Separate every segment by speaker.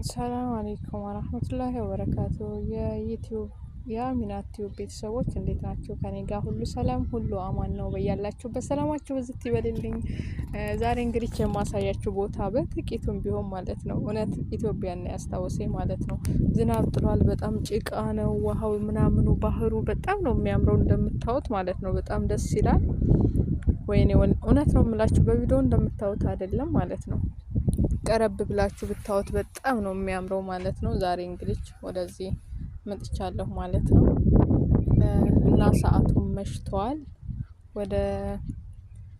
Speaker 1: ሰላም አለይኩም ወራህመቱላሂ ወበረካቱ። የዩቲዩብ የአሚናት ቲዩብ ቤተሰቦች እንዴት ናቸው? ከኔ ጋር ሁሉ ሰላም ሁሉ አማን ነው። በያላችሁበት ሰላማችሁ በዝት ይበልልኝ። ዛሬ እንግዲህ የማሳያችሁ ቦታ በጥቂቱም ቢሆን ማለት ነው እውነት ኢትዮጵያን ያስታውሰኝ ማለት ነው። ዝናብ ጥሏል። በጣም ጭቃ ነው ውሃው ምናምኑ ባህሩ በጣም ነው የሚያምረው እንደምታዩት ማለት ነው። በጣም ደስ ይላል። ወይኔ እውነት ነው የምላችሁ በቪዲዮ እንደምታዩት አይደለም ማለት ነው። ቀረብ ብላችሁ ብታዩት በጣም ነው የሚያምረው ማለት ነው። ዛሬ እንግዲህ ወደዚህ መጥቻለሁ ማለት ነው እና ሰዓቱም መሽቷል። ወደ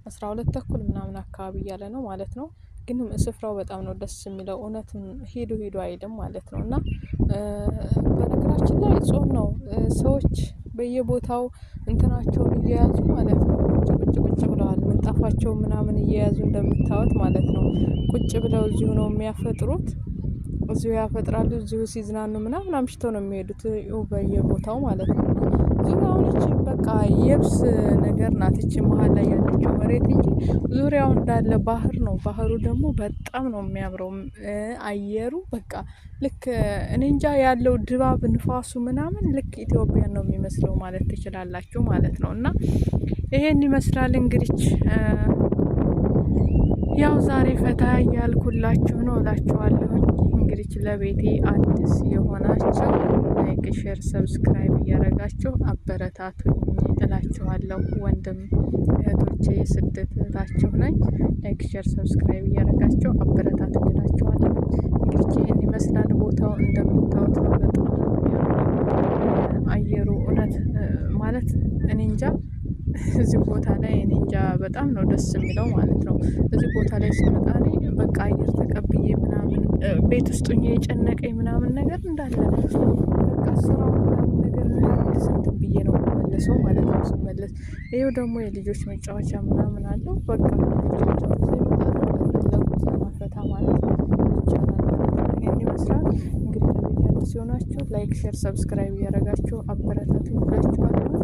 Speaker 1: 12 ተኩል ምናምን አካባቢ እያለ ነው ማለት ነው። ግን ስፍራው በጣም ነው ደስ የሚለው እውነትም ሄዱ አይልም ማለት ነው። እና በነገራችን ላይ ጾም ነው ሰዎች በየቦታው እንትናቸውን እየያዙ ማለት ነው ቁጭ ብለዋል። ምንጣፋቸው ምናምን እየያዙ እንደምታዩት ማለት ነው። ቁጭ ብለው እዚሁ ነው የሚያፈጥሩት። እዚሁ ያፈጥራሉ። እዚሁ ሲዝናኑ ምናምን አምሽተው ነው የሚሄዱት በየቦታው ማለት ነው። ዙሪያውን እቺ በቃ የብስ ነገር ናት እቺ መሀል ላይ ያለችው መሬት እንጂ ዙሪያው እንዳለ ባህር ነው። ባህሩ ደግሞ በጣም ነው የሚያምረው። አየሩ በቃ ልክ እኔ እንጃ ያለው ድባብ ንፋሱ ምናምን ልክ ኢትዮጵያን ነው የሚመስለው ማለት ትችላላችሁ ማለት ነው። እና ይሄን ይመስላል እንግዲህ ያው ዛሬ ፈታ እያልኩላችሁ ነው እላችኋለሁ። እንግዲህ ለቤቴ አዲስ የሆናችሁ ላይክ፣ ሼር፣ ሰብስክራይብ እያደረጋችሁ አበረታቱኝ እላችኋለሁ። ወንድም እህቶቼ ስደት እህታችሁ ነኝ። ላይክ፣ ሼር፣ ሰብስክራይብ እያደረጋችሁ አበረታቱኝ እላችኋለሁ። እንግዲህ ይህን ይመስላል ቦታው እንደምታዩት ነው። በጣም አየሩ እውነት ማለት እኔ እንጃ እዚህ ቦታ ላይ እኔ እንጃ በጣም ነው ደስ የሚለው ማለት ነው። እዚህ ቦታ ላይ ስመጣ እኔ በቃ አየር ተቀብዬ ምናምን ቤት ውስጥ ሆኜ የጨነቀኝ ምናምን ነገር እንዳለ በቃ ስራው ምናምን ነገር እንዳለ ስንት ብዬ ነው የምመለሰው ማለት ነው። ስመለስ ይሄው ደግሞ የልጆች መጫወቻ ምናምን አለው። በቃ ፈታ ማለት ይቻላል ማለት ነው። ይሄን ይመስላል እንግዲህ ለቤት ያለው ሲሆናችሁ ላይክ፣ ሼር፣ ሰብስክራይብ እያደረጋችሁ አበረታቱኝ እላችኋለሁ።